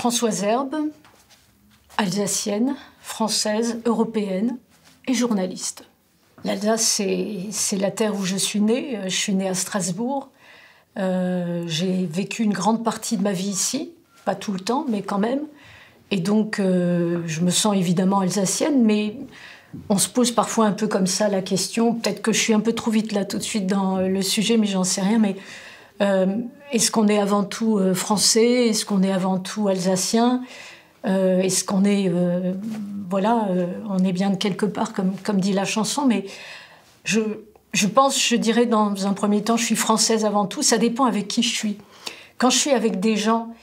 Françoise Herbe, alsacienne, française, européenne et journaliste. L'Alsace, c'est la terre où je suis née. Je suis née à Strasbourg. J'ai vécu une grande partie de ma vie ici, pas tout le temps, mais quand même. Et donc, je me sens évidemment alsacienne, mais on se pose parfois un peu comme ça la question. Peut-être que je suis un peu trop vite là tout de suite dans le sujet, mais j'en sais rien. Mais est-ce qu'on est avant tout français? Est-ce qu'on est avant tout alsacien? Est-ce qu'on est... on est bien de quelque part, comme dit la chanson, mais je pense, je dirais dans un premier temps, je suis française avant tout. Ça dépend avec qui je suis. Quand je suis avec des gens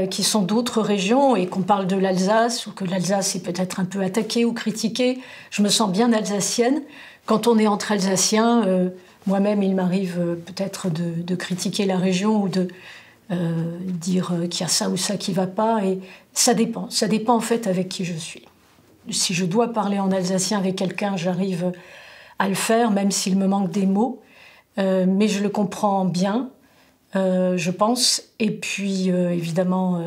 qui sont d'autres régions et qu'on parle de l'Alsace, ou que l'Alsace est peut-être un peu attaquée ou critiquée, je me sens bien alsacienne. Quand on est entre Alsaciens, moi-même, il m'arrive peut-être de critiquer la région ou de dire qu'il y a ça ou ça qui ne va pas. Et ça dépend en fait avec qui je suis. Si je dois parler en alsacien avec quelqu'un, j'arrive à le faire, même s'il me manque des mots. Mais je le comprends bien. Je pense, et puis évidemment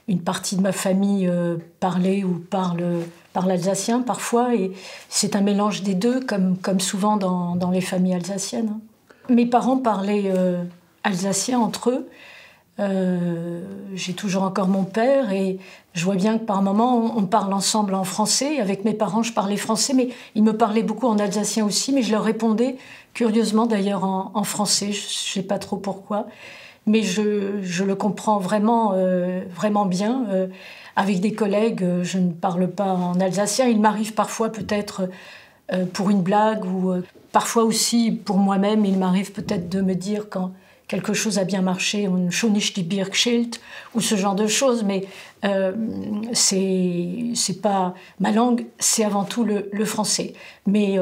une partie de ma famille parlait ou parle alsacien parfois, et c'est un mélange des deux, comme souvent dans les familles alsaciennes. Mes parents parlaient alsacien entre eux. J'ai toujours encore mon père, et je vois bien que par moments on parle ensemble en français. Avec mes parents, je parlais français, mais ils me parlaient beaucoup en alsacien aussi, mais je leur répondais curieusement d'ailleurs en français, je ne sais pas trop pourquoi, mais je le comprends vraiment, vraiment bien. Avec des collègues, je ne parle pas en alsacien. Il m'arrive parfois peut-être pour une blague, ou parfois aussi pour moi-même, il m'arrive peut-être de me dire quand quelque chose a bien marché, schon ist die Birk schild, ou ce genre de choses, mais c'est pas ma langue, c'est avant tout le français. Mais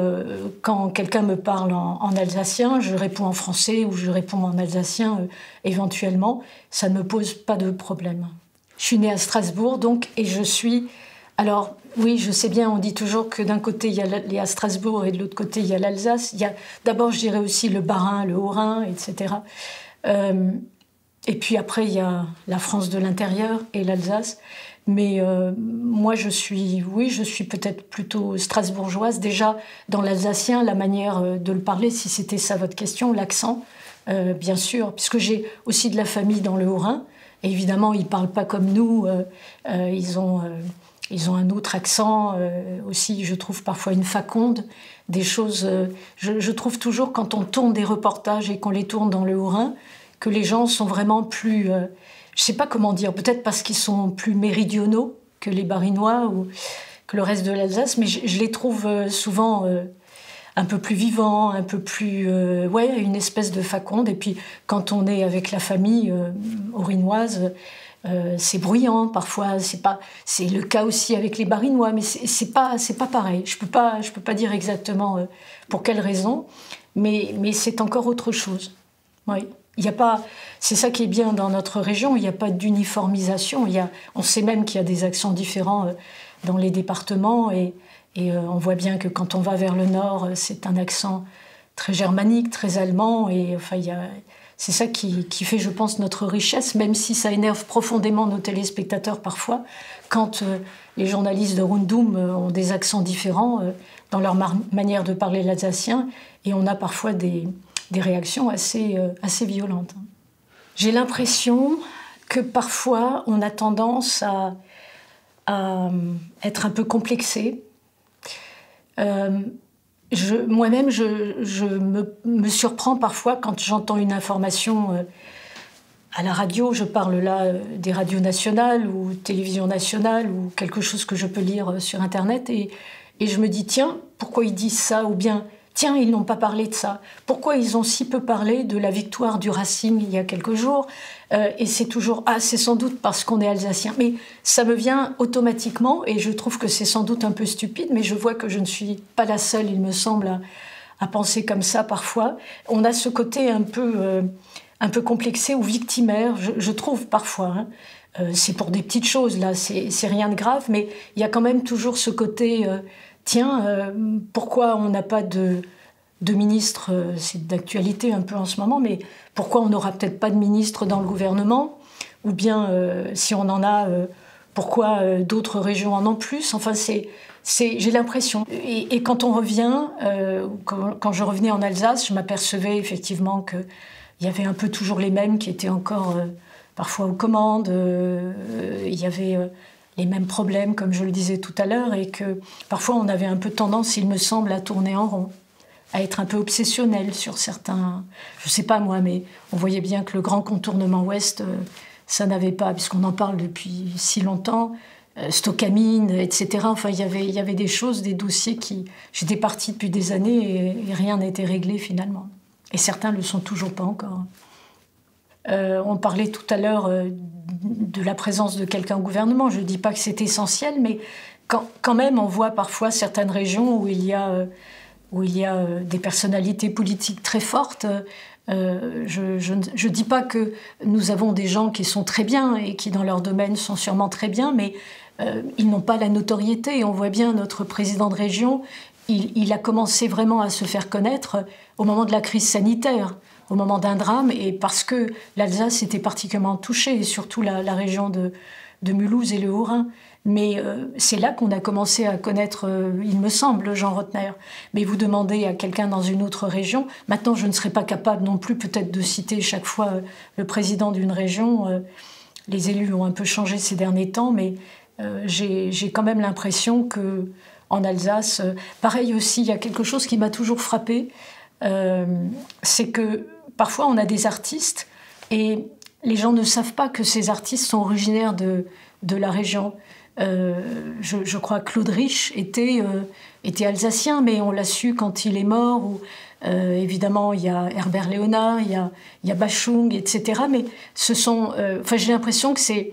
quand quelqu'un me parle en alsacien, je réponds en français ou je réponds en alsacien éventuellement, ça ne me pose pas de problème. Je suis née à Strasbourg, donc, et je suis... Alors, oui, je sais bien, on dit toujours que d'un côté, il y a Strasbourg et de l'autre côté, il y a l'Alsace. Il y a, d'abord, je dirais aussi le Bas-Rhin, le Haut-Rhin, etc. Et puis après, il y a la France de l'intérieur et l'Alsace. Mais moi, je suis peut-être plutôt strasbourgeoise. Déjà, dans l'alsacien, la manière de le parler, si c'était ça votre question, l'accent, bien sûr, puisque j'ai aussi de la famille dans le Haut-Rhin. Et évidemment, ils ne parlent pas comme nous. Ils ont un autre accent aussi, je trouve parfois une faconde, des choses... je trouve toujours, quand on tourne des reportages et qu'on les tourne dans le Haut-Rhin, que les gens sont vraiment plus... je ne sais pas comment dire, peut-être parce qu'ils sont plus méridionaux que les Barinois ou que le reste de l'Alsace, mais je les trouve souvent un peu plus vivants, un peu plus... une espèce de faconde. Et puis, quand on est avec la famille haut-rhinoise... c'est bruyant parfois, c'est le cas aussi avec les Barinois, mais c'est pas pareil. Je peux pas dire exactement pour quelle raison, mais c'est encore autre chose. Oui, il y a pas, c'est ça qui est bien dans notre région, il n'y a pas d'uniformisation. On sait même qu'il y a des accents différents dans les départements, et on voit bien que quand on va vers le nord, c'est un accent très germanique, très allemand, et enfin c'est ça qui fait, je pense, notre richesse, même si ça énerve profondément nos téléspectateurs parfois, quand les journalistes de Rundum ont des accents différents dans leur manière de parler l'alsacien, et on a parfois des réactions assez violentes. J'ai l'impression que parfois on a tendance à être un peu complexé. Moi-même, je me surprends parfois quand j'entends une information à la radio. Je parle là des radios nationales ou télévision nationale ou quelque chose que je peux lire sur Internet, et je me dis, tiens, pourquoi ils disent ça? Ou bien, tiens, ils n'ont pas parlé de ça. Pourquoi ils ont si peu parlé de la victoire du Racing il y a quelques jours? Et c'est toujours, c'est sans doute parce qu'on est alsacien. Mais ça me vient automatiquement, et je trouve que c'est sans doute un peu stupide, mais je vois que je ne suis pas la seule, il me semble, à penser comme ça parfois. On a ce côté un peu complexé ou victimaire, je trouve parfois. C'est pour des petites choses, là, c'est rien de grave, mais il y a quand même toujours ce côté... pourquoi on n'a pas de ministre, c'est d'actualité un peu en ce moment, mais pourquoi on n'aura peut-être pas de ministre dans le gouvernement? Ou bien, si on en a, Pourquoi d'autres régions en ont plus? Enfin, j'ai l'impression. Et quand on revient, quand je revenais en Alsace, je m'apercevais effectivement qu'il y avait un peu toujours les mêmes qui étaient encore parfois aux commandes. Il y avait les mêmes problèmes, comme je le disais tout à l'heure, et que parfois on avait un peu tendance, il me semble, à tourner en rond, à être un peu obsessionnel sur certains... Je ne sais pas moi, mais on voyait bien que le grand contournement ouest, ça n'avait pas, puisqu'on en parle depuis si longtemps, Stocamine, etc. Enfin, il y avait des choses, des dossiers qui... J'étais partie depuis des années et rien n'a été réglé finalement. Et certains ne le sont toujours pas encore. On parlait tout à l'heure de la présence de quelqu'un au gouvernement. Je ne dis pas que c'est essentiel, mais quand même, on voit parfois certaines régions où il y a des personnalités politiques très fortes. Je ne dis pas que nous avons des gens qui sont très bien et qui, dans leur domaine, sont sûrement très bien, mais ils n'ont pas la notoriété. Et on voit bien notre président de région, il a commencé vraiment à se faire connaître au moment de la crise sanitaire, au moment d'un drame, et parce que l'Alsace était particulièrement touchée, et surtout la région de Mulhouse et le Haut-Rhin. Mais c'est là qu'on a commencé à connaître, il me semble, Jean Rottner. Mais vous demandez à quelqu'un dans une autre région. Maintenant, je ne serais pas capable non plus peut-être de citer chaque fois le président d'une région. Les élus ont un peu changé ces derniers temps, mais j'ai quand même l'impression qu'en Alsace, pareil aussi, il y a quelque chose qui m'a toujours frappée, c'est que parfois on a des artistes et les gens ne savent pas que ces artistes sont originaires de la région. Je crois que Claude Rich était alsacien, mais on l'a su quand il est mort. Évidemment, il y a Herbert Léonard, il y a Bachung, etc. Mais j'ai l'impression que c'est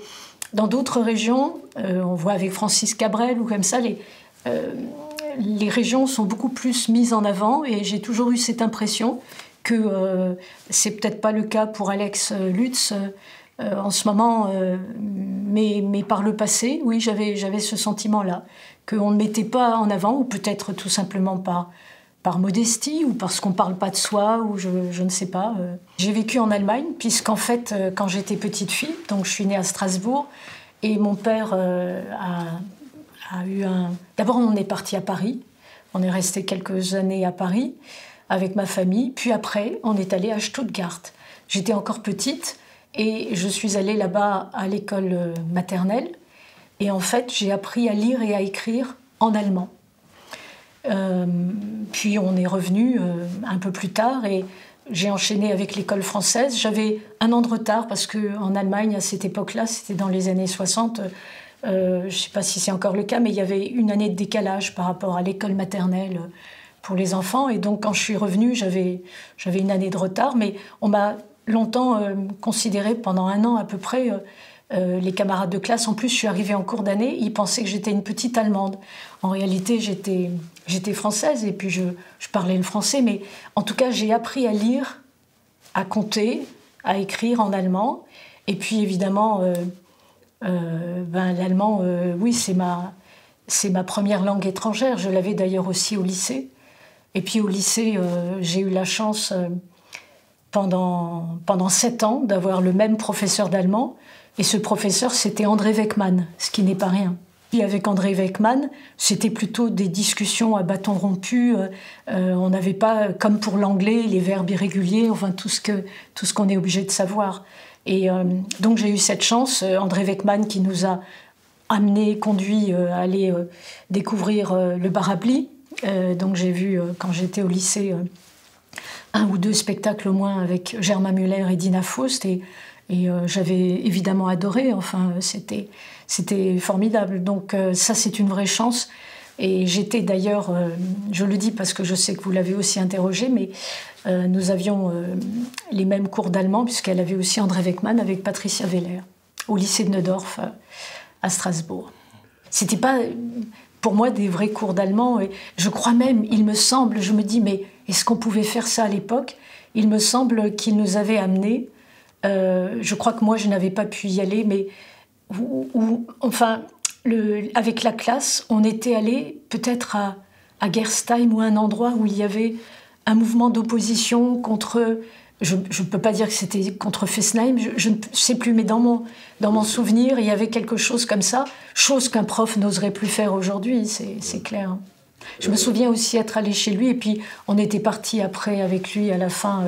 dans d'autres régions, on voit avec Francis Cabrel ou comme ça, les régions sont beaucoup plus mises en avant, et j'ai toujours eu cette impression que c'est peut-être pas le cas pour Alex Lutz en ce moment, mais par le passé, oui, j'avais ce sentiment-là, qu'on ne mettait pas en avant, ou peut-être tout simplement par modestie, ou parce qu'on ne parle pas de soi, ou je ne sais pas. J'ai vécu en Allemagne, puisqu'en fait, quand j'étais petite fille, donc je suis née à Strasbourg, et mon père a eu un... D'abord, on est parti à Paris, on est resté quelques années à Paris, avec ma famille, puis après, on est allé à Stuttgart. J'étais encore petite, et je suis allée là-bas à l'école maternelle. Et en fait, j'ai appris à lire et à écrire en allemand. Puis on est revenu un peu plus tard et j'ai enchaîné avec l'école française. J'avais un an de retard parce qu'en Allemagne, à cette époque-là, c'était dans les années 60, je ne sais pas si c'est encore le cas, mais il y avait une année de décalage par rapport à l'école maternelle pour les enfants. Et donc, quand je suis revenue, j'avais une année de retard, mais on m'a longtemps considéré, pendant un an à peu près, les camarades de classe. En plus, je suis arrivée en cours d'année, ils pensaient que j'étais une petite Allemande. En réalité, j'étais française et puis je parlais le français, mais en tout cas, j'ai appris à lire, à compter, à écrire en allemand. Et puis, évidemment, l'allemand, oui, c'est ma première langue étrangère. Je l'avais d'ailleurs aussi au lycée. Et puis, au lycée, j'ai eu la chance... pendant 7 ans, d'avoir le même professeur d'allemand. Et ce professeur, c'était André Weckmann, ce qui n'est pas rien. Et avec André Weckmann, c'était plutôt des discussions à bâton rompu. On n'avait pas, comme pour l'anglais, les verbes irréguliers, enfin tout ce qu'on est obligé de savoir. Et donc j'ai eu cette chance, André Weckmann qui nous a conduit à aller découvrir le Barabli. Donc j'ai vu, quand j'étais au lycée... 1 ou 2 spectacles au moins avec Germain Müller et Dina Faust, et j'avais évidemment adoré, enfin c'était formidable. Donc ça, c'est une vraie chance. Et j'étais d'ailleurs, je le dis parce que je sais que vous l'avez aussi interrogée, mais nous avions les mêmes cours d'allemand, puisqu'elle avait aussi André Weckmann avec Patricia Weller, au lycée de Neudorf à Strasbourg. C'était pas... pour moi, des vrais cours d'allemand. Et je crois même, il me semble, je me dis, mais est-ce qu'on pouvait faire ça à l'époque? Il me semble qu'ils nous avaient amenés. Je crois que moi, je n'avais pas pu y aller, mais avec la classe, on était allé peut-être à Gerstheim, ou un endroit où il y avait un mouvement d'opposition contre... Je ne peux pas dire que c'était contre Fessenheim, je ne sais plus, mais dans mon souvenir, il y avait quelque chose comme ça, chose qu'un prof n'oserait plus faire aujourd'hui, c'est clair. Je me souviens aussi être allée chez lui, et puis on était partis après avec lui à la fin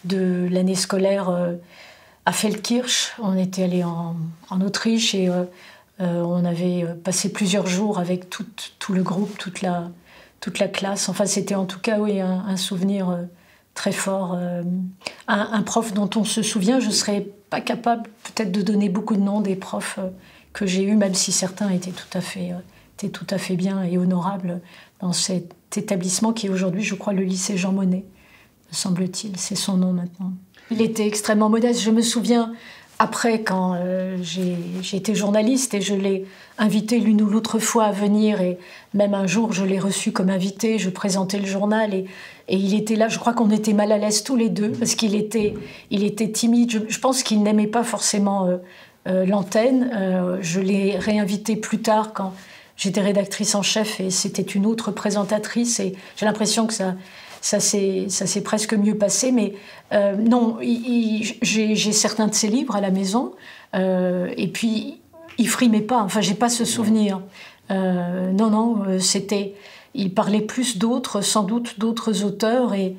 de l'année scolaire à Feldkirch. On était allés en Autriche et on avait passé plusieurs jours avec tout le groupe, toute la classe. Enfin, c'était en tout cas, oui, un souvenir très fort. Un prof dont on se souvient, je ne serais pas capable peut-être de donner beaucoup de noms des profs que j'ai eus, même si certains étaient tout à fait bien et honorables dans cet établissement qui est aujourd'hui, je crois, le lycée Jean Monnet, me semble-t-il. C'est son nom maintenant. Il était extrêmement modeste. Je me souviens, après, quand j'ai été journaliste et je l'ai invité l'une ou l'autre fois à venir, et même un jour, je l'ai reçu comme invité, je présentais le journal, et il était là. Je crois qu'on était mal à l'aise tous les deux, parce qu'il était timide. Je pense qu'il n'aimait pas forcément l'antenne. Je l'ai réinvité plus tard, quand j'étais rédactrice en chef, et c'était une autre présentatrice, et j'ai l'impression que ça s'est presque mieux passé, mais non, j'ai certains de ses livres à la maison, et puis il frimait pas, enfin j'ai pas ce souvenir. Non, il parlait plus d'autres, sans doute d'autres auteurs, et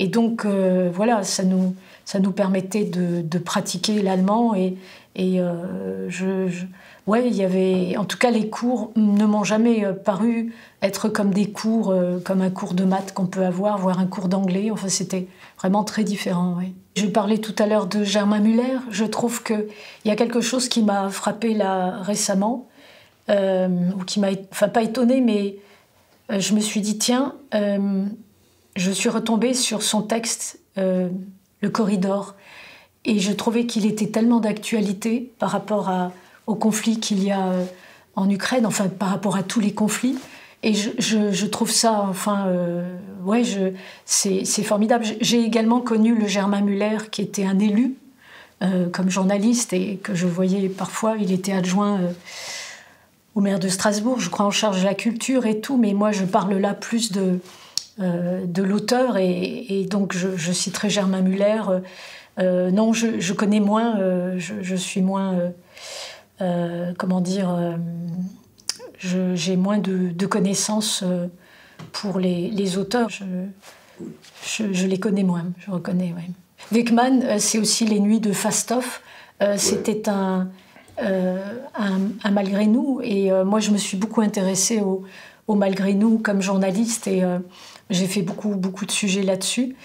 donc voilà, ça nous permettait de pratiquer l'allemand, ouais, il y avait, en tout cas, les cours ne m'ont jamais paru être comme des cours, comme un cours de maths qu'on peut avoir, voire un cours d'anglais. Enfin, c'était vraiment très différent. Oui. Je parlais tout à l'heure de Germain Müller. Je trouve qu'il y a quelque chose qui m'a frappée là récemment, ou qui m'a, enfin pas étonnée, mais je me suis dit tiens, je suis retombée sur son texte, Le Corridor, et je trouvais qu'il était tellement d'actualité par rapport au conflit qu'il y a en Ukraine, enfin par rapport à tous les conflits. Et je trouve ça, enfin, ouais, c'est formidable. J'ai également connu le Germain Müller, qui était un élu comme journaliste, et que je voyais parfois. Il était adjoint au maire de Strasbourg, je crois, en charge de la culture et tout. Mais moi, je parle là plus de l'auteur, et donc je citerai Germain Müller. Non, je connais moins, je suis moins... comment dire, j'ai moins de connaissances pour les auteurs. Je les connais moins, je reconnais. Ouais. Wickman, c'est aussi Les Nuits de Fastov. C'était un Malgré nous, et moi je me suis beaucoup intéressée au Malgré nous comme journaliste, et j'ai fait beaucoup de sujets là-dessus.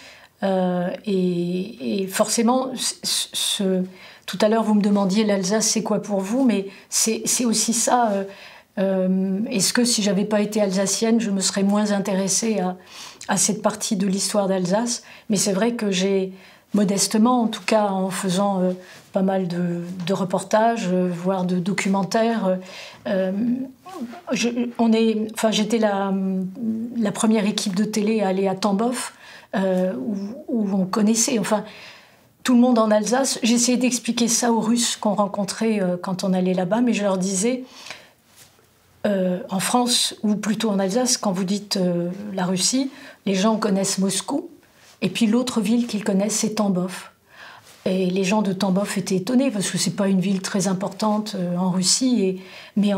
Et forcément, tout à l'heure, vous me demandiez l'Alsace, c'est quoi pour vous? Mais c'est aussi ça. Est-ce que si j'avais pas été alsacienne, je me serais moins intéressée à cette partie de l'histoire d'Alsace? Mais c'est vrai que j'ai, modestement, en tout cas en faisant pas mal de reportages, voire de documentaires, j'étais la première équipe de télé à aller à Tambov, où on connaissait... Enfin, tout le monde en Alsace. J'essayais d'expliquer ça aux Russes qu'on rencontrait quand on allait là-bas, mais je leur disais, en France, ou plutôt en Alsace, quand vous dites la Russie, les gens connaissent Moscou, et puis l'autre ville qu'ils connaissent, c'est Tambov. Et les gens de Tambov étaient étonnés, parce que c'est pas une ville très importante en Russie, mais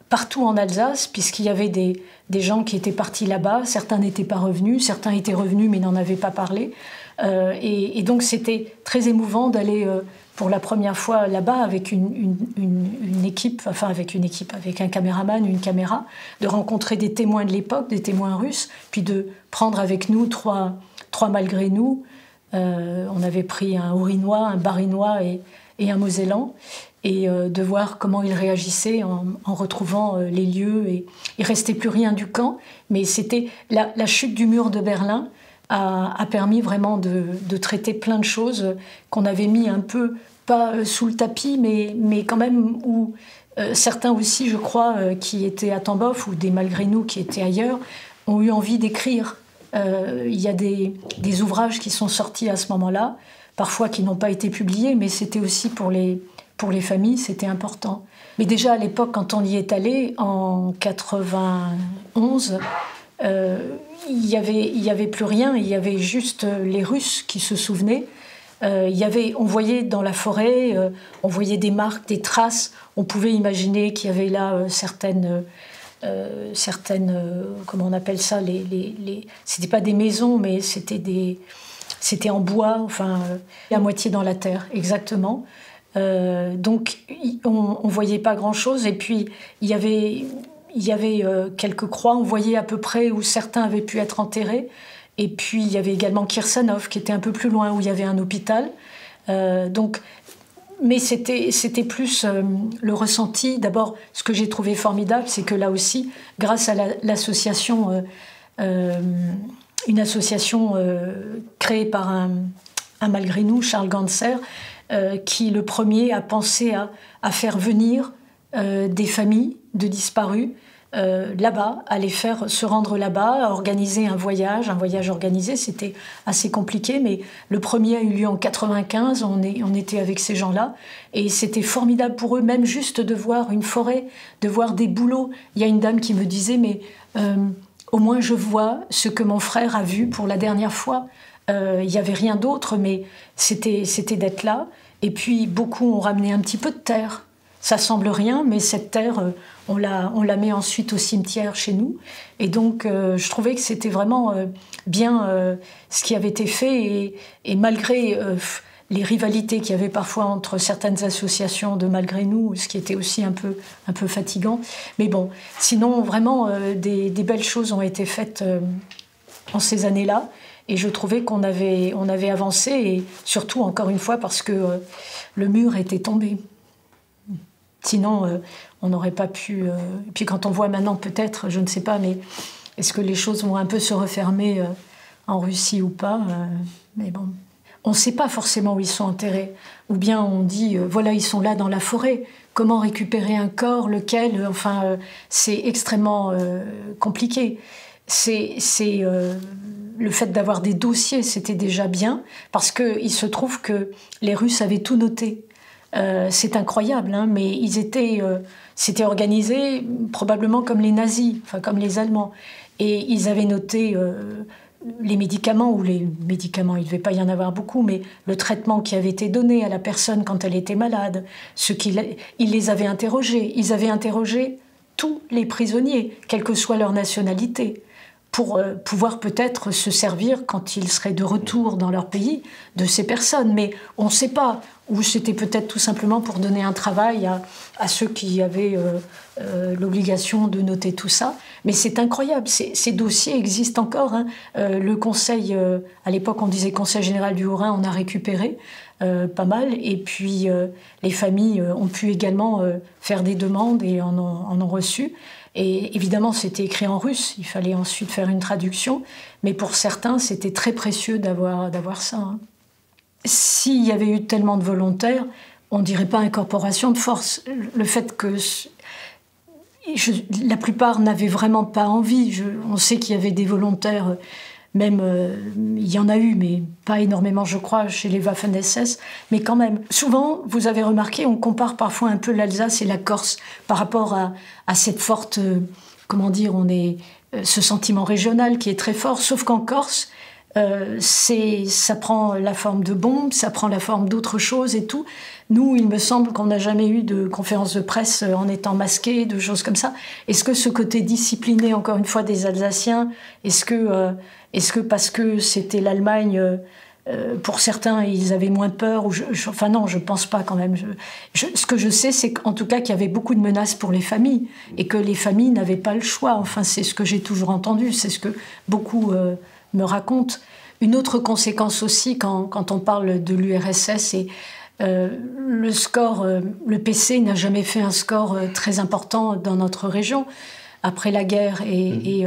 partout en Alsace, puisqu'il y avait des gens qui étaient partis là-bas, certains n'étaient pas revenus, certains étaient revenus mais n'en avaient pas parlé. Et donc c'était très émouvant d'aller pour la première fois là-bas avec une équipe, enfin avec un caméraman, une caméra, de rencontrer des témoins de l'époque, des témoins russes, puis de prendre avec nous trois Malgré nous. On avait pris un Haut-Rhinois, un Bas-Rhinois et un Mosellan, et de voir comment ils réagissaient en retrouvant les lieux. Et il ne restait plus rien du camp, mais c'était la chute du mur de Berlin a permis vraiment de traiter plein de choses qu'on avait mis un peu, pas sous le tapis, mais quand même où certains aussi, je crois, qui étaient à Tambov, ou des Malgré nous qui étaient ailleurs, ont eu envie d'écrire. Il y a des ouvrages qui sont sortis à ce moment-là, parfois qui n'ont pas été publiés, mais c'était aussi pour les familles, c'était important. Mais déjà à l'époque, quand on y est allé, en 91, il y avait plus rien, il y avait juste les Russes qui se souvenaient. On voyait dans la forêt, on voyait des marques, des traces. On pouvait imaginer qu'il y avait là certaines, comment on appelle ça, c'était pas des maisons, mais c'était en bois, enfin, à moitié dans la terre, exactement. Donc, on voyait pas grand-chose. Et puis, il y avait quelques croix. On voyait à peu près où certains avaient pu être enterrés. Et puis, il y avait également Kirsanov, qui était un peu plus loin, où il y avait un hôpital. Mais c'était plus le ressenti. D'abord, ce que j'ai trouvé formidable, c'est que là aussi, grâce à l'association, une association créée par un malgré nous, Charles Ganser, qui le premier a pensé à faire venir des familles de disparus là-bas, à les faire se rendre là-bas, à organiser un voyage organisé. C'était assez compliqué, mais le premier a eu lieu en 95, on était avec ces gens-là, et c'était formidable pour eux, même juste de voir une forêt, de voir des bouleaux. Il y a une dame qui me disait, mais au moins je vois ce que mon frère a vu pour la dernière fois. Il n'y avait rien d'autre, mais c'était d'être là. Et puis beaucoup ont ramené un petit peu de terre. Ça semble rien, mais cette terre, on la met ensuite au cimetière chez nous. Et donc, je trouvais que c'était vraiment bien ce qui avait été fait. Et malgré les rivalités qu'il y avait parfois entre certaines associations de malgré nous, ce qui était aussi un peu fatigant. Mais bon, sinon, vraiment, des belles choses ont été faites en ces années-là. Et je trouvais qu'on avait avancé, et surtout, encore une fois, parce que le mur était tombé. Sinon, on n'aurait pas pu... Et puis quand on voit maintenant, peut-être, je ne sais pas, mais est-ce que les choses vont un peu se refermer en Russie ou pas mais bon, on ne sait pas forcément où ils sont enterrés. Ou bien on dit, voilà, ils sont là dans la forêt. Comment récupérer un corps, lequel enfin, c'est extrêmement compliqué. Le fait d'avoir des dossiers, c'était déjà bien, parce qu'il se trouve que les Russes avaient tout noté. C'est incroyable, hein, mais c'était organisé probablement comme les nazis, enfin comme les Allemands. Et ils avaient noté les médicaments, il ne devait pas y en avoir beaucoup, mais le traitement qui avait été donné à la personne quand elle était malade, ils les avaient interrogés. Ils avaient interrogé tous les prisonniers, quelle que soit leur nationalité, pour pouvoir peut-être se servir, quand ils seraient de retour dans leur pays, de ces personnes. Mais on ne sait pas. Ou c'était peut-être tout simplement pour donner un travail à ceux qui avaient l'obligation de noter tout ça. Mais c'est incroyable, ces dossiers existent encore. Hein. Le conseil, à l'époque on disait Conseil général du Haut-Rhin, on a récupéré pas mal. Et puis les familles ont pu également faire des demandes et en ont reçu. Et évidemment, c'était écrit en russe, il fallait ensuite faire une traduction. Mais pour certains, c'était très précieux d'avoir ça. Hein. S'il y avait eu tellement de volontaires, on ne dirait pas incorporation de force. Le fait que la plupart n'avaient vraiment pas envie. On sait qu'il y avait des volontaires, même il y en a eu, mais pas énormément, je crois, chez les Waffen-SS. Mais quand même, souvent, vous avez remarqué, on compare parfois un peu l'Alsace et la Corse par rapport à cette forte, comment dire, ce sentiment régional qui est très fort, sauf qu'en Corse, ça prend la forme de bombes, ça prend la forme d'autres choses et tout. Nous, il me semble qu'on n'a jamais eu de conférence de presse en étant masqués, de choses comme ça. Est-ce que ce côté discipliné, encore une fois, des Alsaciens, est-ce que parce que c'était l'Allemagne, pour certains, ils avaient moins peur enfin non, je pense pas quand même. Ce que je sais, c'est qu'en tout cas qu'il y avait beaucoup de menaces pour les familles et que les familles n'avaient pas le choix. Enfin, c'est ce que j'ai toujours entendu, c'est ce que beaucoup me raconte. Une autre conséquence aussi, quand on parle de l'URSS, c'est le score. Le PC n'a jamais fait un score très important dans notre région après la guerre. Et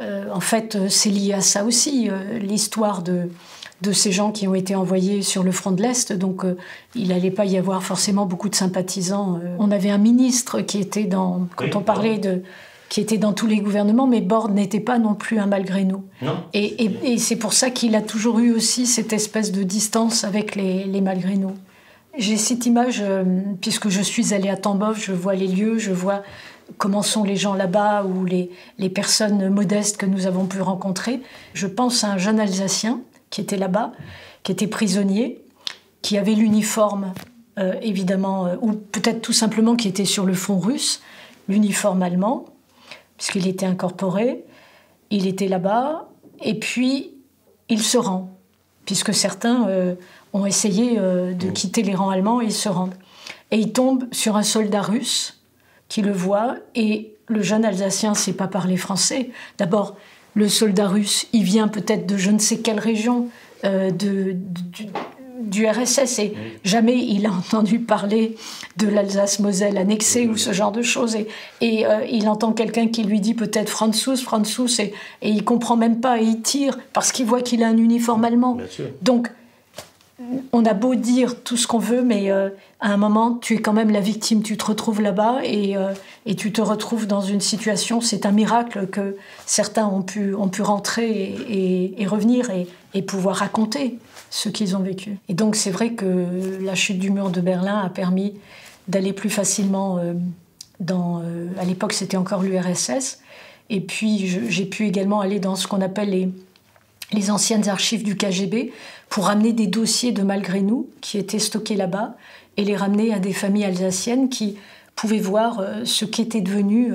en fait, c'est lié à ça aussi, l'histoire de ces gens qui ont été envoyés sur le front de l'Est. Donc, il n'allait pas y avoir forcément beaucoup de sympathisants. On avait un ministre qui était quand on parlait qui était dans tous les gouvernements, mais Borde n'était pas non plus un malgré nous. Non. Et c'est pour ça qu'il a toujours eu aussi cette espèce de distance avec les malgré nous. J'ai cette image, puisque je suis allée à Tambov, je vois les lieux, je vois comment sont les gens là-bas ou les personnes modestes que nous avons pu rencontrer. Je pense à un jeune Alsacien qui était là-bas, qui était prisonnier, qui avait l'uniforme, évidemment, ou peut-être tout simplement qui était sur le front russe, l'uniforme allemand, puisqu'il était incorporé. Il était là-bas, et puis il se rend, puisque certains ont essayé de quitter les rangs allemands et ils se rendent. Et il tombe sur un soldat russe qui le voit, et le jeune Alsacien ne sait pas parler français. D'abord, le soldat russe, il vient peut-être de je ne sais quelle région du RSS, et jamais il a entendu parler de l'Alsace-Moselle annexée ou ce genre de choses. Et il entend quelqu'un qui lui dit peut-être Franzos, et il comprend même pas, et il tire parce qu'il voit qu'il a un uniforme allemand. Donc, on a beau dire tout ce qu'on veut, mais à un moment, tu es quand même la victime. Tu te retrouves là-bas et tu te retrouves dans une situation. C'est un miracle que certains ont pu rentrer et revenir et pouvoir raconter ce qu'ils ont vécu. Et donc, c'est vrai que la chute du mur de Berlin a permis d'aller plus facilement à l'époque, c'était encore l'URSS. Et puis, j'ai pu également aller dans ce qu'on appelle les anciennes archives du KGB pour ramener des dossiers de malgré nous qui étaient stockés là-bas et les ramener à des familles alsaciennes qui pouvaient voir ce qu'était devenu.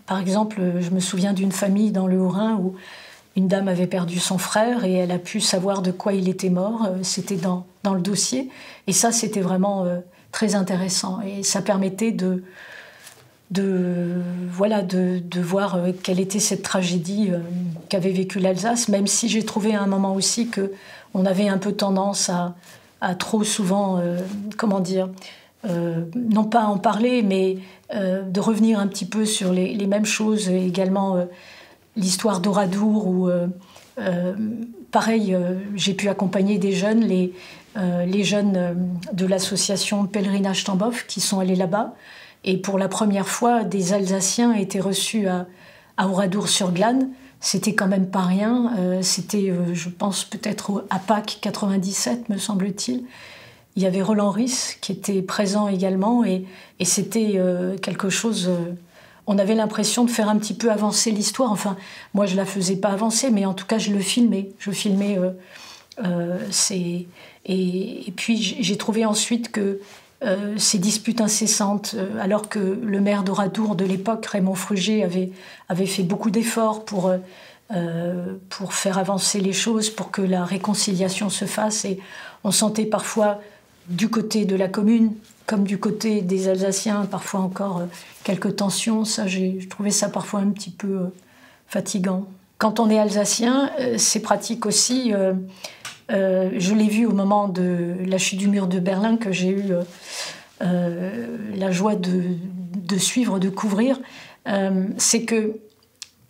Par exemple, je me souviens d'une famille dans le Haut-Rhin où une dame avait perdu son frère et elle a pu savoir de quoi il était mort. C'était dans le dossier. Et ça, c'était vraiment très intéressant. Et ça permettait de voir quelle était cette tragédie qu'avait vécue l'Alsace, même si j'ai trouvé à un moment aussi qu'on avait un peu tendance à trop souvent, non pas en parler, mais de revenir un petit peu sur les mêmes choses, et également l'histoire d'Oradour, où, pareil, j'ai pu accompagner des jeunes, les jeunes de l'association Pèlerinage Tambov, qui sont allés là-bas. Et pour la première fois, des Alsaciens étaient reçus à Oradour-sur-Glane. C'était quand même pas rien. C'était, je pense, peut-être à Pâques 97, me semble-t-il. Il y avait Roland Ries qui était présent également. Et c'était quelque chose... on avait l'impression de faire un petit peu avancer l'histoire. Enfin, moi, je la faisais pas avancer, mais en tout cas, je le filmais. Je filmais... et puis, j'ai trouvé ensuite que ces disputes incessantes, alors que le maire d'Oradour de l'époque, Raymond Fruget, avait fait beaucoup d'efforts pour faire avancer les choses, pour que la réconciliation se fasse. Et on sentait parfois, du côté de la commune, comme du côté des Alsaciens, parfois encore quelques tensions. Ça, j'ai trouvé ça parfois un petit peu fatigant. Quand on est alsacien, c'est pratique aussi... je l'ai vu au moment de la chute du mur de Berlin, que j'ai eu la joie de suivre, de couvrir. C'est qu'il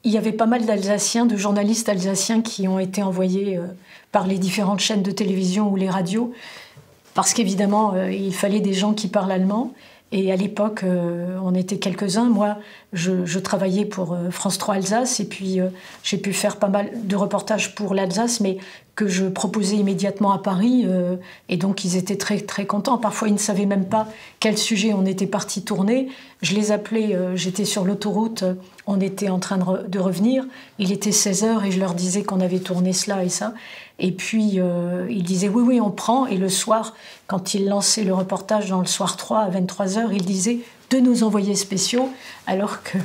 y avait pas mal d'Alsaciens, de journalistes alsaciens qui ont été envoyés par les différentes chaînes de télévision ou les radios, parce qu'évidemment, il fallait des gens qui parlent allemand. Et à l'époque, on était quelques-uns. Moi, je travaillais pour France 3 Alsace, et puis j'ai pu faire pas mal de reportages pour l'Alsace, mais que je proposais immédiatement à Paris. Et donc, ils étaient très, très contents. Parfois, ils ne savaient même pas quel sujet on était parti tourner. Je les appelais, j'étais sur l'autoroute, on était en train de revenir. Il était 16h et je leur disais qu'on avait tourné cela et ça. Et puis, ils disaient oui, oui, on prend. Et le soir, quand ils lançaient le reportage dans le Soir 3 à 23h, ils disaient de nos envoyés spéciaux, alors que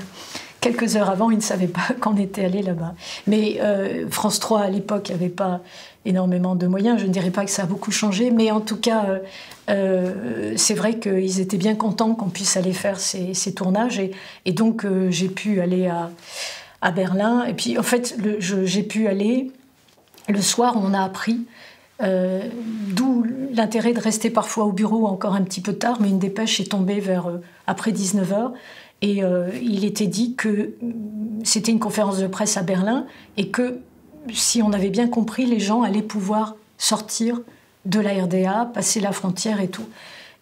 quelques heures avant, ils ne savaient pas qu'on était allé là-bas. Mais France 3, à l'époque, n'avait pas énormément de moyens. Je ne dirais pas que ça a beaucoup changé, mais en tout cas, c'est vrai qu'ils étaient bien contents qu'on puisse aller faire ces tournages. Et donc, j'ai pu aller à Berlin. Et puis, en fait, j'ai pu aller... Le soir, on a appris, d'où l'intérêt de rester parfois au bureau encore un petit peu tard, mais une dépêche est tombée vers après 19h. Et il était dit que c'était une conférence de presse à Berlin et que, si on avait bien compris, les gens allaient pouvoir sortir de la RDA, passer la frontière et tout.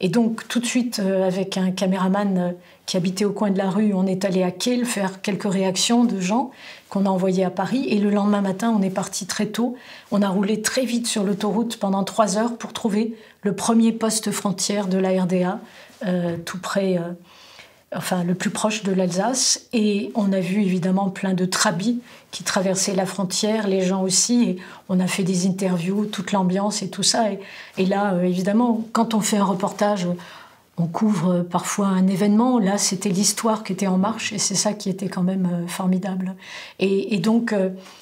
Et donc, tout de suite, avec un caméraman qui habitait au coin de la rue, on est allé à Kehl faire quelques réactions de gens qu'on a envoyés à Paris. Et le lendemain matin, on est parti très tôt. On a roulé très vite sur l'autoroute pendant 3 heures pour trouver le premier poste frontière de la RDA, tout près enfin le plus proche de l'Alsace. Et on a vu évidemment plein de trabis qui traversaient la frontière, les gens aussi. Et on a fait des interviews, toute l'ambiance et tout ça. Et là, évidemment, quand on fait un reportage, on couvre parfois un événement. Là, c'était l'histoire qui était en marche et c'est ça qui était quand même formidable. Et donc,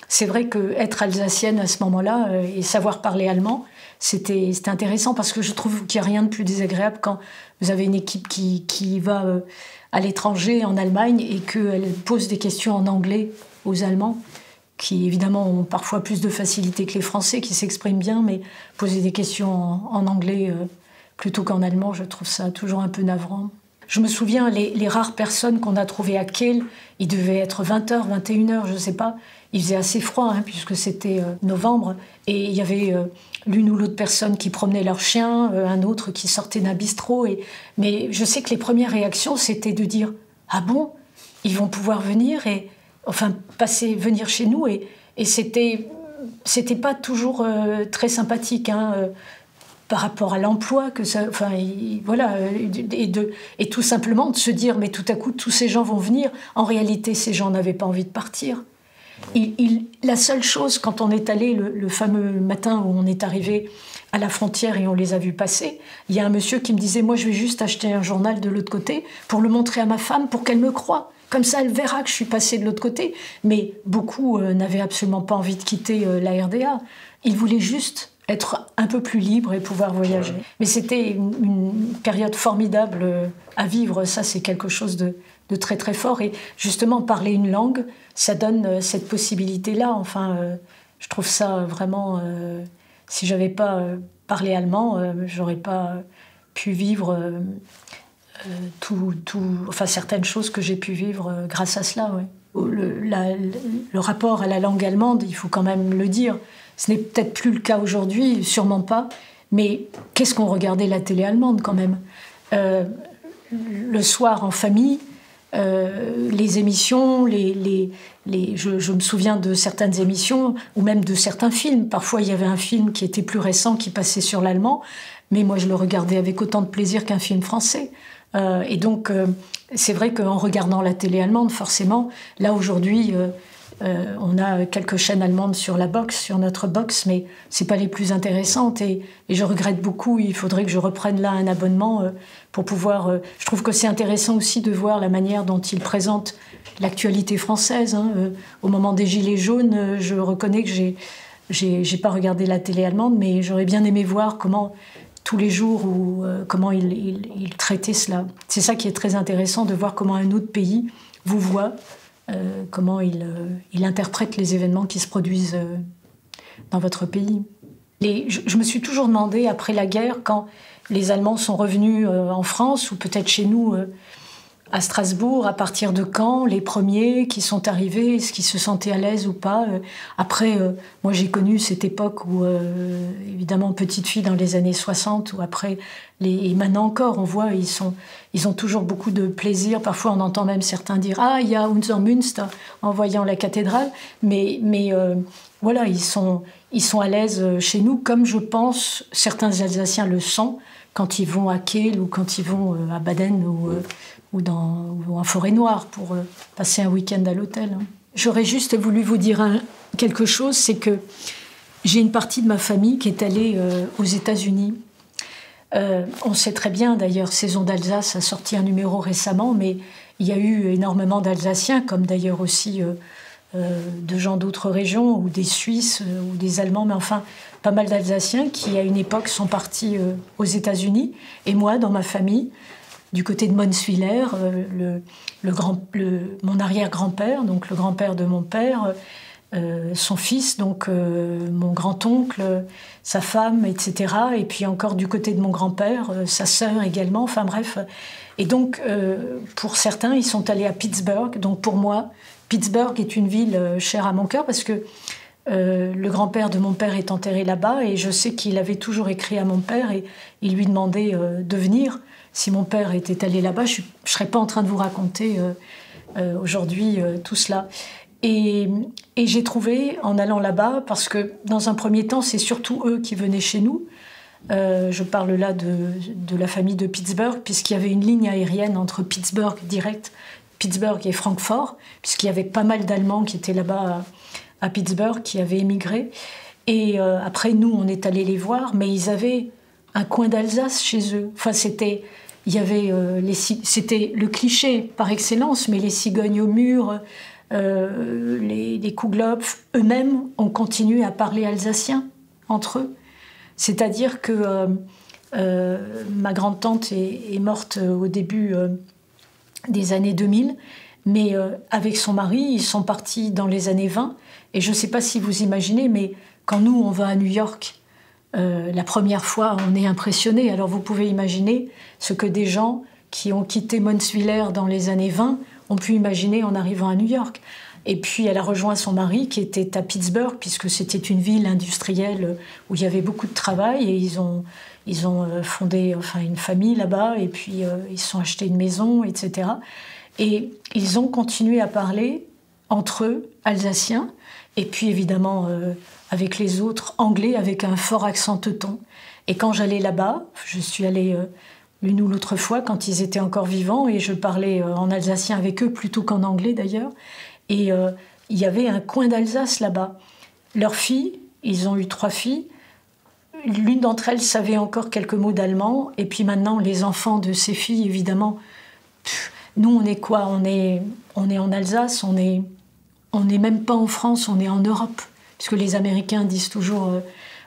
c'est vrai qu'être alsacienne à ce moment-là et savoir parler allemand, c'était intéressant parce que je trouve qu'il n'y a rien de plus désagréable quand vous avez une équipe qui va à l'étranger, en Allemagne, et qu'elle pose des questions en anglais aux Allemands, qui évidemment ont parfois plus de facilité que les Français, qui s'expriment bien, mais poser des questions en anglais plutôt qu'en allemand, je trouve ça toujours un peu navrant. Je me souviens, les rares personnes qu'on a trouvées à Kehl, il devait être 20h, 21h, je ne sais pas. Il faisait assez froid, puisque c'était novembre. Et il y avait l'une ou l'autre personne qui promenait leur chien, un autre qui sortait d'un bistrot. Mais je sais que les premières réactions, c'était de dire « Ah bon, ils vont pouvoir venir et enfin venir chez nous ?» Et c'était pas toujours très sympathique, par rapport à l'emploi que ça, enfin voilà, et tout simplement de se dire mais tout à coup tous ces gens vont venir. En réalité, ces gens n'avaient pas envie de partir. La seule chose, quand on est allé le fameux matin où on est arrivé à la frontière et on les a vus passer, il y a un monsieur qui me disait moi je vais juste acheter un journal de l'autre côté pour le montrer à ma femme pour qu'elle me croie. Comme ça, elle verra que je suis passée de l'autre côté. Mais beaucoup n'avaient absolument pas envie de quitter la RDA. Ils voulaient juste être un peu plus libre et pouvoir voyager. Mais c'était une période formidable à vivre. Ça, c'est quelque chose de très, très fort. Et justement, parler une langue, ça donne cette possibilité-là. Enfin, je trouve ça vraiment... si j'avais pas parlé allemand, j'aurais pas pu vivre enfin, certaines choses que j'ai pu vivre grâce à cela, ouais. Le rapport à la langue allemande, il faut quand même le dire, ce n'est peut-être plus le cas aujourd'hui, sûrement pas, mais qu'est-ce qu'on regardait la télé allemande quand même, le soir en famille, les émissions, je me souviens de certaines émissions, ou même de certains films. Parfois, il y avait un film qui était plus récent, qui passait sur l'allemand, mais moi, je le regardais avec autant de plaisir qu'un film français. Et donc, c'est vrai qu'en regardant la télé allemande, forcément, là, aujourd'hui, on a quelques chaînes allemandes sur la box, sur notre box, mais c'est pas les plus intéressantes. Et je regrette beaucoup, il faudrait que je reprenne là un abonnement pour pouvoir... je trouve que c'est intéressant aussi de voir la manière dont ils présentent l'actualité française. Au moment des Gilets jaunes, je reconnais que j'ai pas regardé la télé allemande, mais j'aurais bien aimé voir comment... tous les jours, comment il traitait cela. C'est ça qui est très intéressant, de voir comment un autre pays vous voit, comment il interprète les événements qui se produisent dans votre pays. Je me suis toujours demandé, après la guerre, quand les Allemands sont revenus en France, ou peut-être chez nous, à Strasbourg, à partir de quand les premiers qui sont arrivés, est-ce qu'ils se sentaient à l'aise ou pas. Après, moi j'ai connu cette époque où, évidemment, petite fille dans les années 60, où après, et maintenant encore, on voit, ils ont toujours beaucoup de plaisir. Parfois, on entend même certains dire « Ah, il y a unser Münster » en voyant la cathédrale. Mais voilà, ils sont à l'aise chez nous, comme je pense certains Alsaciens le sont quand ils vont à Kehl ou quand ils vont à Baden ou en Forêt-Noire pour passer un week-end à l'hôtel. J'aurais juste voulu vous dire quelque chose, c'est que j'ai une partie de ma famille qui est allée aux États-Unis. On sait très bien, d'ailleurs, Saison d'Alsace a sorti un numéro récemment, mais il y a eu énormément d'Alsaciens, comme d'ailleurs aussi de gens d'autres régions, ou des Suisses, ou des Allemands, mais enfin, pas mal d'Alsaciens qui, à une époque, sont partis aux États-Unis. Et moi, dans ma famille, du côté de Monswiller, mon arrière-grand-père, donc le grand-père de mon père, son fils, donc mon grand-oncle, sa femme, etc. Et puis encore du côté de mon grand-père, sa sœur également, enfin bref. Et donc, pour certains, ils sont allés à Pittsburgh. Donc pour moi, Pittsburgh est une ville chère à mon cœur parce que le grand-père de mon père est enterré là-bas et je sais qu'il avait toujours écrit à mon père et il lui demandait de venir. Si mon père était allé là-bas, je ne serais pas en train de vous raconter aujourd'hui tout cela. Et j'ai trouvé, en allant là-bas, parce que dans un premier temps, c'est surtout eux qui venaient chez nous, Je parle là de la famille de Pittsburgh, puisqu'il y avait une ligne aérienne entre Pittsburgh direct, Pittsburgh et Francfort, puisqu'il y avait pas mal d'Allemands qui étaient là-bas à Pittsburgh, qui avaient émigré. Et après, nous, on est allés les voir, mais ils avaient un coin d'Alsace chez eux. Enfin, c'était le cliché par excellence, mais les cigognes au mur, les Kuglopf, eux-mêmes ont continué à parler alsacien entre eux. C'est-à-dire que ma grande-tante est morte au début des années 2000, mais avec son mari, ils sont partis dans les années 20. Et je ne sais pas si vous imaginez, mais quand nous, on va à New York, la première fois, on est impressionné. Alors vous pouvez imaginer ce que des gens qui ont quitté Monswiller dans les années 20 ont pu imaginer en arrivant à New York. Et puis elle a rejoint son mari qui était à Pittsburgh, puisque c'était une ville industrielle où il y avait beaucoup de travail, et ils ont fondé une famille là-bas, et puis ils se sont achetés une maison, etc. Et ils ont continué à parler entre eux, alsaciens, et puis évidemment avec les autres, anglais, avec un fort accent teuton. Et quand j'allais là-bas, je suis allée l'une ou l'autre fois quand ils étaient encore vivants, et je parlais en alsacien avec eux plutôt qu'en anglais d'ailleurs. Et il y avait un coin d'Alsace là-bas. Leurs filles, ils ont eu 3 filles, l'une d'entre elles savait encore quelques mots d'allemand, et puis maintenant les enfants de ces filles, évidemment, nous on est quoi? On est en Alsace, on est même pas en France, on est en Europe, puisque les Américains disent toujours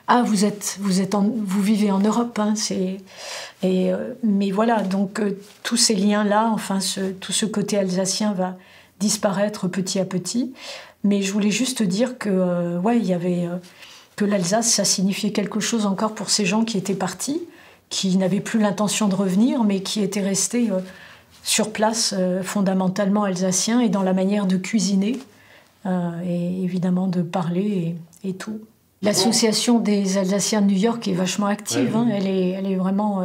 ah vous vivez en Europe, hein, mais voilà, donc tous ces liens-là, tout ce côté alsacien va disparaître petit à petit. Mais je voulais juste dire que il y avait que l'Alsace, ça signifiait quelque chose encore pour ces gens qui étaient partis, qui n'avaient plus l'intention de revenir, mais qui étaient restés sur place, fondamentalement alsaciens, et dans la manière de cuisiner, et évidemment de parler et tout. L'association des Alsaciens de New York est vachement active, hein, elle est vraiment...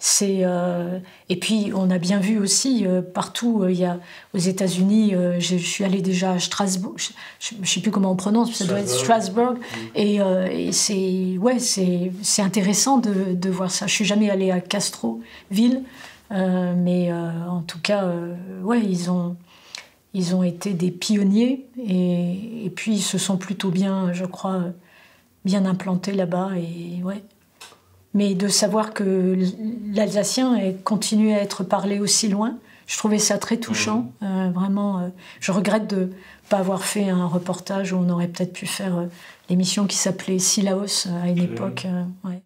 et puis on a bien vu aussi partout, il y a aux États-Unis, je suis allée déjà à Strasbourg, je ne sais plus comment on prononce, ça doit être Strasbourg, et c'est intéressant de voir ça. Je suis jamais allée à Castroville, mais en tout cas, ils ont été des pionniers, et puis ils se sont plutôt bien, je crois, bien implantés là-bas, et ouais. Mais de savoir que l'alsacien continue à être parlé aussi loin, je trouvais ça très touchant. Vraiment, je regrette de ne pas avoir fait un reportage où on aurait peut-être pu faire l'émission qui s'appelait Sillaos à une époque. Ouais.